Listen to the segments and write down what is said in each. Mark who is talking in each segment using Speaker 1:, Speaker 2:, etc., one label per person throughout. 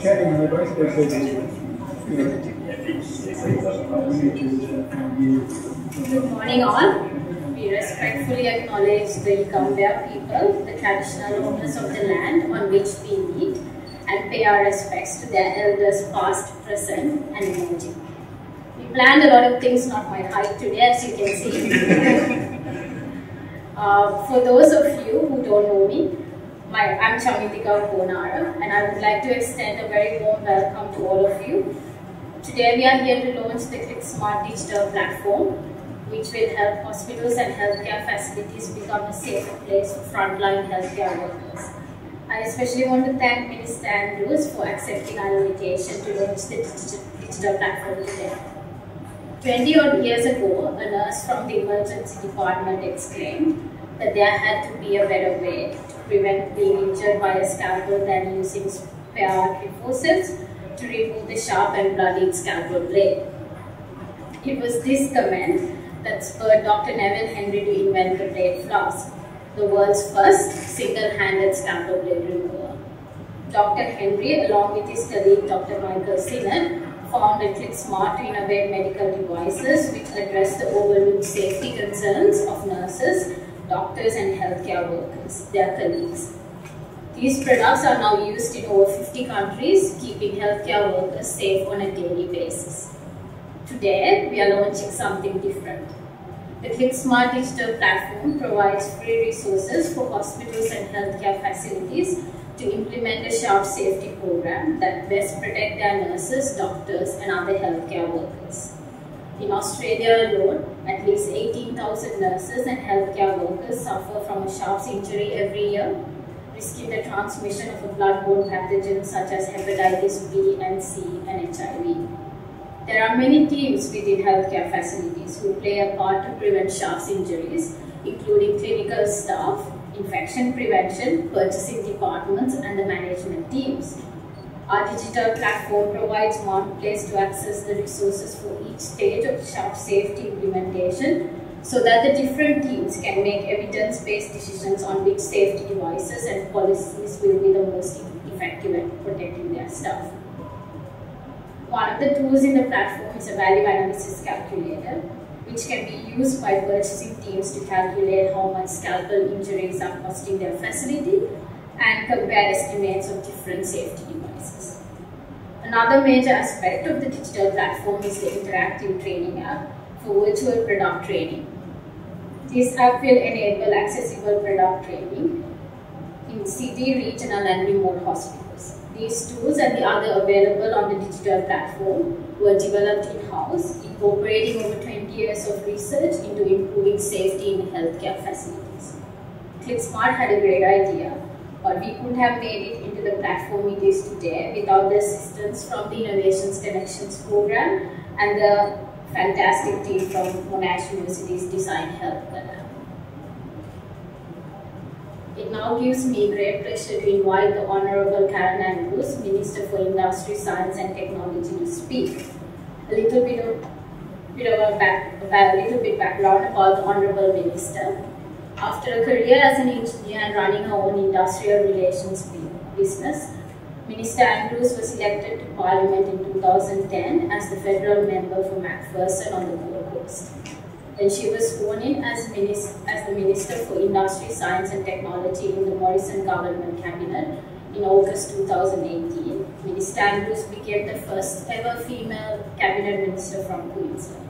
Speaker 1: chatting and they basically said,
Speaker 2: Good morning all. We respectfully acknowledge the Gambia people, the traditional owners of the land on which we meet, and pay our respects to their elders past, present and emerging. We planned a lot of things not my height today, as you can see. For those of you who don't know me, I'm Chamitika Bonara, and I would like to extend a very warm welcome to all of you. Today we are here to launch the Qlicksmart Digital Platform, which will help hospitals and healthcare facilities become a safer place for frontline healthcare workers. I especially want to thank Minister Andrews for accepting our invitation to launch the digital platform today. 20 odd years ago, a nurse from the emergency department exclaimed that there had to be a better way to prevent being injured by a scalpel than using spare artery forceps to remove the sharp and bloodied scalpel blade. It was this comment that spurred Dr. Neville Henry to invent the blade flask, the world's first single-handed scalpel blade remover. Dr. Henry, along with his colleague Dr. Michael Sinnott, founded Qlicksmart to innovate medical devices which address the overlooked safety concerns of nurses, doctors and healthcare workers, their colleagues. These products are now used in over 50 countries, keeping healthcare workers safe on a daily basis. Today, we are launching something different. The Qlicksmart Digital Platform provides free resources for hospitals and healthcare facilities to implement a sharp safety program that best protect their nurses, doctors and other healthcare workers. In Australia alone, at least 18,000 nurses and healthcare workers suffer from a sharp injury every year, risking the transmission of a blood-borne pathogen such as hepatitis B and C and HIV. There are many teams within healthcare facilities who play a part to prevent sharp injuries, including clinical staff, infection prevention, purchasing departments and the management teams. Our digital platform provides one place to access the resources for each stage of sharp safety implementation so that the different teams can make evidence-based decisions on which safety devices and policies will be the most effective at protecting their staff. One of the tools in the platform is a value analysis calculator, which can be used by purchasing teams to calculate how much scalpel injuries are costing their facility and compare estimates of different safety devices. Another major aspect of the digital platform is the interactive training app for virtual product training. This app will enable accessible product training in city, regional and remote hospitals. These tools and the other available on the digital platform were developed in-house, incorporating over 20 years of research into improving safety in healthcare facilities. Qlicksmart had a great idea, but we couldn't have made it into the platform it is today without the assistance from the Innovations Connections program and the fantastic team from Monash University's Design Health Lab. It now gives me great pleasure to invite the Honourable Karen Andrews, Minister for Industry, Science and Technology, to speak. A little bit background about the Honourable Minister. After a career as an engineer and running her own industrial relations business, Minister Andrews was elected to Parliament in 2010 as the federal member for Macpherson on the Gold Coast. Then she was sworn in as the Minister for Industry, Science and Technology in the Morrison Government Cabinet in August 2018. Minister Andrews became the first ever female Cabinet Minister from Queensland.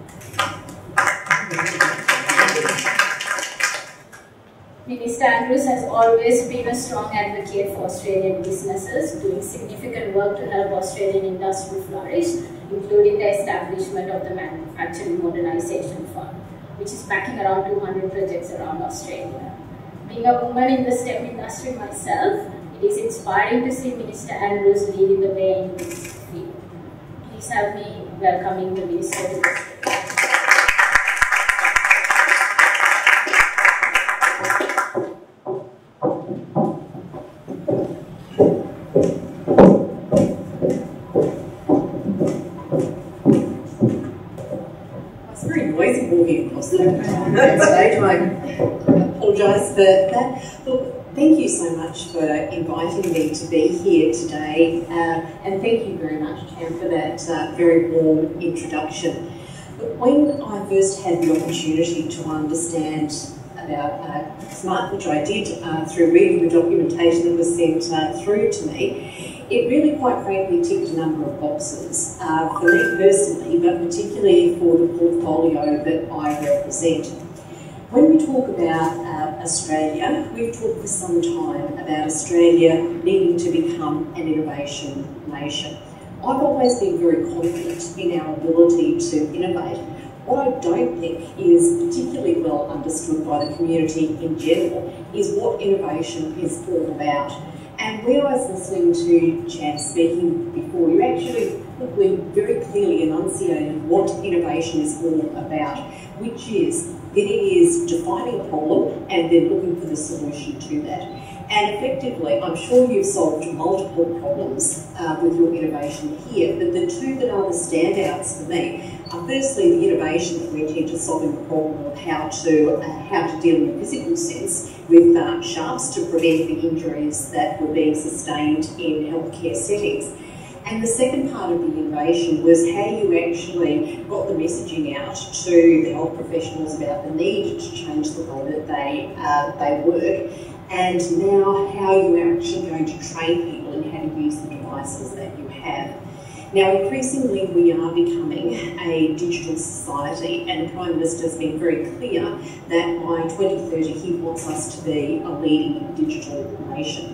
Speaker 2: Minister Andrews has always been a strong advocate for Australian businesses, doing significant work to help Australian industry flourish, including the establishment of the Manufacturing Modernisation Fund, which is backing around 200 projects around Australia. Being a woman in the STEM industry myself, it is inspiring to see Minister Andrews leading the way in this field. Please help me welcoming the Minister to this.
Speaker 3: Stage. I apologise for that. Look, thank you so much for inviting me
Speaker 1: me to be here today, and thank you very much, Cam, for that very warm introduction. But when I first had the opportunity to understand about Qlicksmart, which I did through reading the documentation that was sent through to me, it really quite frankly ticked a number of boxes for me personally, but particularly for the portfolio that I represent. When we talk about Australia, we've talked for some time about Australia needing to become an innovation nation. I've always been very confident in our ability to innovate. What I don't think is particularly well understood by the community in general is what innovation is all about. And when I was listening to Chad speaking before, you actually probably very clearly enunciated what innovation is all about, which is that it is defining a problem and then looking for the solution to that. And effectively, I'm sure you've solved multiple problems with your innovation here, but the two that are the standouts for me are firstly the innovation that went into solving the problem of how to deal in a physical sense with sharps to prevent the injuries that were being sustained in healthcare settings. And the second part of the innovation was how you actually got the messaging out to the health professionals about the need to change the way that they work, and now how you're actually going to train people in how to use the devices that you have. Now, increasingly, we are becoming a digital society, and the Prime Minister has been very clear that by 2030 he wants us to be a leading digital nation.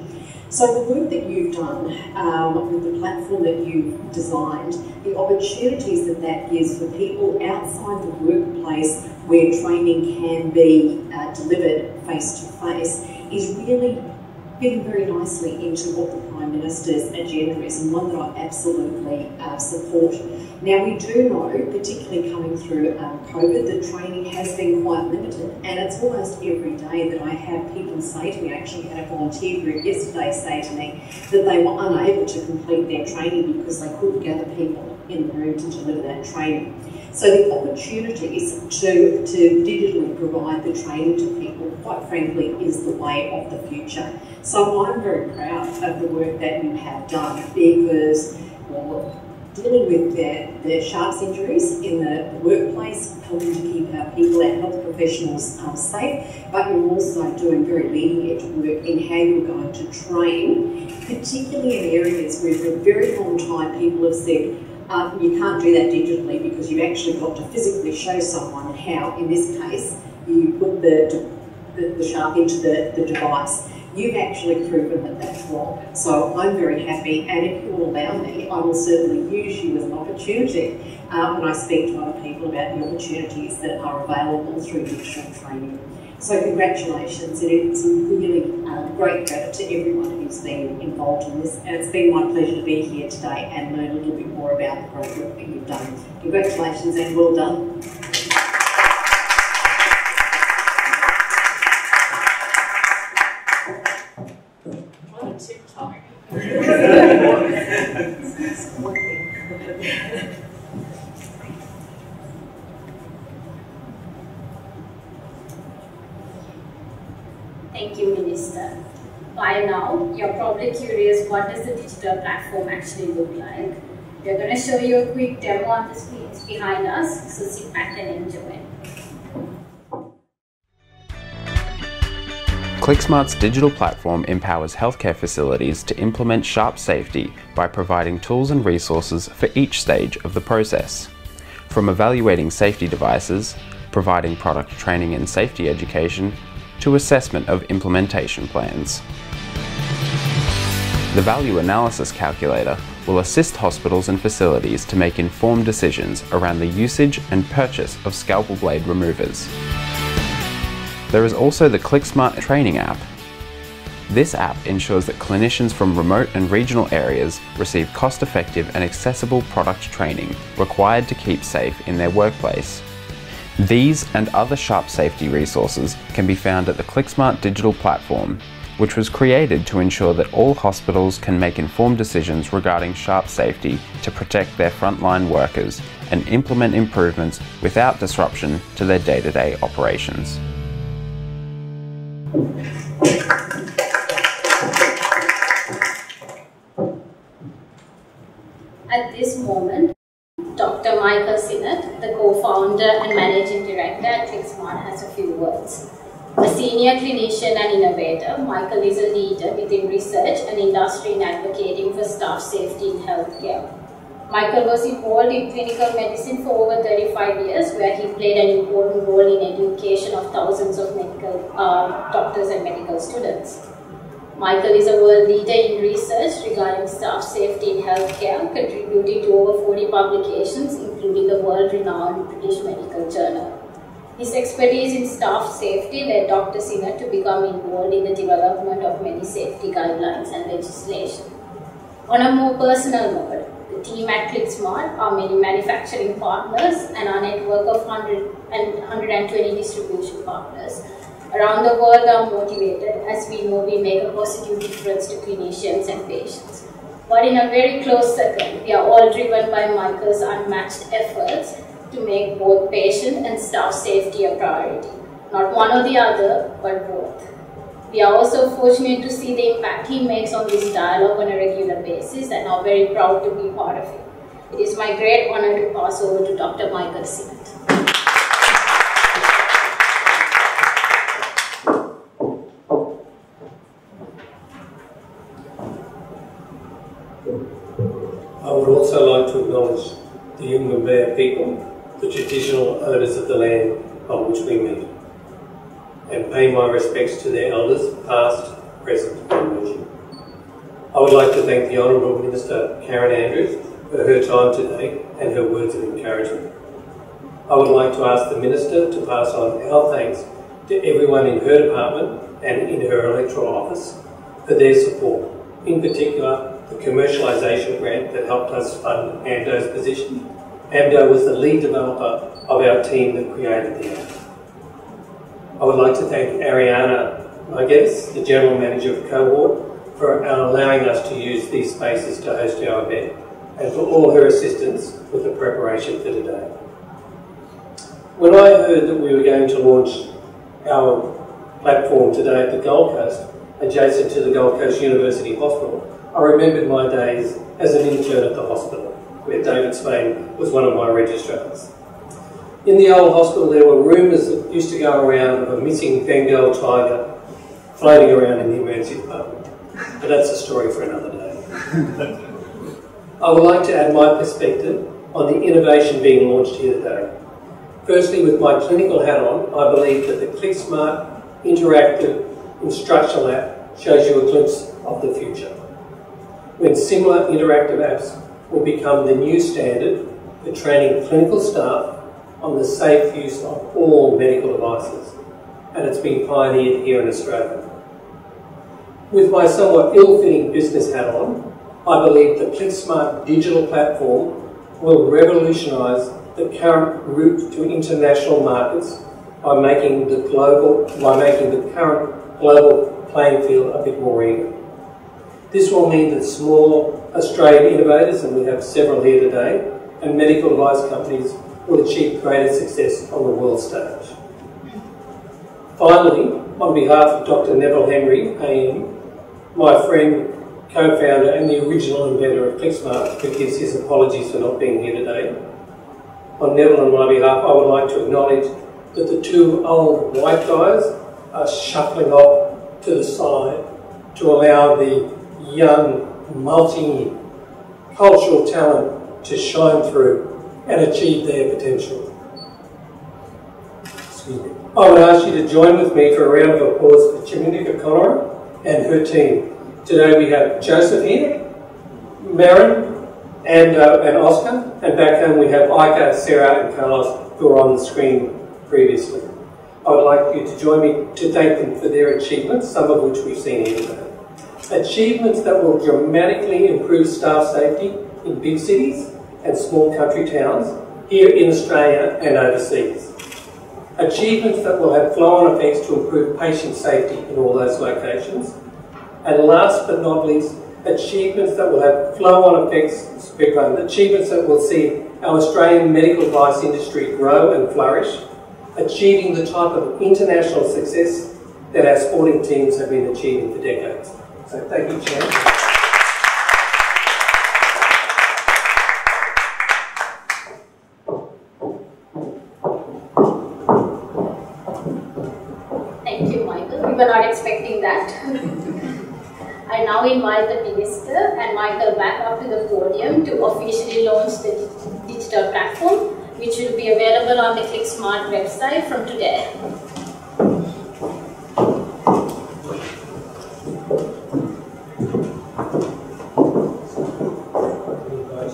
Speaker 1: So the work that you've done with the platform that you've designed, the opportunities that that gives for people outside the workplace where training can be delivered face-to-face is really fitting very nicely into what the Prime Minister's agenda is, and one that I absolutely support. Now, we do know, particularly coming through COVID, that training has been quite limited, and it's almost every day that I have people say to me, I actually had a volunteer group yesterday say to me that they were unable to complete their training because they couldn't gather people in the room to deliver that training. So the opportunities to digitally provide the training to people, quite frankly, is the way of the future. So I'm very proud of the work that you have done because, well, dealing with the sharps injuries in the workplace, helping to keep our people, our health professionals safe, but you're also doing very leading edge work in how you're going to train, particularly in areas where for a very long time people have said, you can't do that digitally because you've actually got to physically show someone how, in this case, you put the sharp into the device. You've actually proven that that's wrong. So I'm very happy, and if you will allow me, I will certainly use you as an opportunity when I speak to other people about the opportunities that are available through digital training. So congratulations, and it's a really great credit to everyone who's been involved in this, and it's been my pleasure to be here today and learn a little bit more about the great work that you've done. Congratulations and well done. What a TikTok.
Speaker 2: Thank you, Minister. By now, you're probably curious, what does the digital platform actually look like? We're going to show you a quick demo on the screens behind us, so sit back and enjoy.
Speaker 3: Qlicksmart's digital platform empowers healthcare facilities to implement sharp safety by providing tools and resources for each stage of the process. From evaluating safety devices, providing product training and safety education, to assessment of implementation plans. The Value Analysis Calculator will assist hospitals and facilities to make informed decisions around the usage and purchase of scalpel blade removers. There is also the Qlicksmart Training app. This app ensures that clinicians from remote and regional areas receive cost-effective and accessible product training required to keep safe in their workplace. These and other sharp safety resources can be found at the Qlicksmart Digital Platform, which was created to ensure that all hospitals can make informed decisions regarding sharp safety to protect their frontline workers and implement improvements without disruption to their day-to-day operations.
Speaker 2: at this moment, Dr. Michael Sinnott, the co-founder and managing director at Qlicksmart, has a few words. A senior clinician and innovator, Michael is a leader within research and industry in advocating for staff safety in healthcare. Michael was involved in clinical medicine for over 35 years, where he played an important role in education of thousands of medical doctors and medical students. Michael is a world leader in research regarding staff safety in healthcare, contributing to over 40 publications, including the world-renowned British Medical Journal. His expertise in staff safety led Dr. Sinnott to become involved in the development of many safety guidelines and legislation. On a more personal note, the team at Qlicksmart are many manufacturing partners and our network of 120 distribution partners around the world are motivated, as we know we make a positive difference to clinicians and patients. But in a very close second, we are all driven by Michael's unmatched efforts to make both patient and staff safety a priority. Not one or the other, but both. We are also fortunate to see the impact he makes on this dialogue on a regular basis and are very proud to be part of it. It is my great honor to pass over to Dr. Michael Sinnott.
Speaker 4: I would also like to acknowledge the Yungan people, the traditional owners of the land on which we meet, and pay my respects to their elders, past, present and emerging. I would like to thank the Honourable Minister Karen Andrews for her time today and her words of encouragement. I would like to ask the Minister to pass on our thanks to everyone in her department and in her electoral office for their support, in particular the commercialisation grant that helped us fund AMDO's position. AMDO was the lead developer of our team that created the app. I would like to thank Ariana, my guest, the General Manager of Cohort, for allowing us to use these spaces to host our event, and for all her assistance with the preparation for today. When I heard that we were going to launch our platform today at the Gold Coast, adjacent to the Gold Coast University Hospital, I remembered my days as an intern at the hospital, where David Spain was one of my registrars. In the old hospital, there were rumours that used to go around of a missing Bengal tiger floating around in the emergency department. But that's a story for another day. I would like to add my perspective on the innovation being launched here today. Firstly, with my clinical hat on, I believe that the Qlicksmart interactive instructional app shows you a glimpse of the future, when similar interactive apps will become the new standard for training clinical staff on the safe use of all medical devices, and it's been pioneered here in Australia. With my somewhat ill-fitting business hat on, I believe the Qlicksmart Digital Platform will revolutionise the current route to international markets by making the current global playing field a bit more even. This will mean that small Australian innovators, and we have several here today, and medical device companies will achieve greater success on the world stage. Finally, on behalf of Dr. Neville Henry, AM, my friend, co-founder and the original inventor of Qlicksmart, who gives his apologies for not being here today, on Neville and my behalf, I would like to acknowledge that the two old white guys are shuffling off to the side to allow the young, multi-cultural talent to shine through and achieve their potential. Excuse me. I would ask you to join with me for a round of applause for Chiminika Connor and her team. Today we have Joseph here, Marin, and Oscar, and back home we have Ika, Sarah and Carlos, who were on the screen previously. I would like you to join me to thank them for their achievements, some of which we've seen here today. Achievements that will dramatically improve staff safety in big cities and small country towns here in Australia and overseas. Achievements that will have flow-on effects to improve patient safety in all those locations. And last but not least, achievements that will have flow-on effects, achievements that will see our Australian medical device industry grow and flourish, achieving the type of international success that our sporting teams have been achieving for decades. So thank you, Chair.
Speaker 2: invite the Minister and Michael back up to the podium to officially launch the digital platform, which will be available on the Qlicksmart website from today.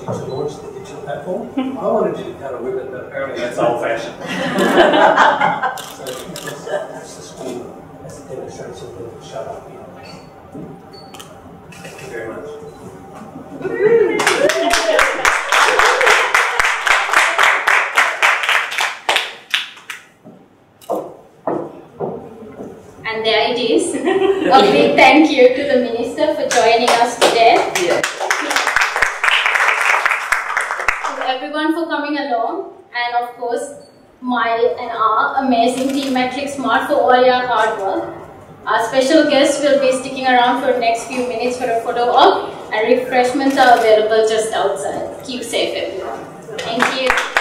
Speaker 4: To launch the digital platform. I wanted you to kind of whip it, but apparently that's old-fashioned. So that's the screen as a demonstration of the shut up. Thank you very much.
Speaker 2: And there it is. A big thank you to the Minister for joining us today.
Speaker 5: Yeah.
Speaker 2: Everyone for coming along, and of course my and our amazing team at Qlicksmart for all your hard work. Our special guests will be sticking around for the next few minutes for a photo op, and refreshments are available just outside. Keep safe, everyone. Thank you.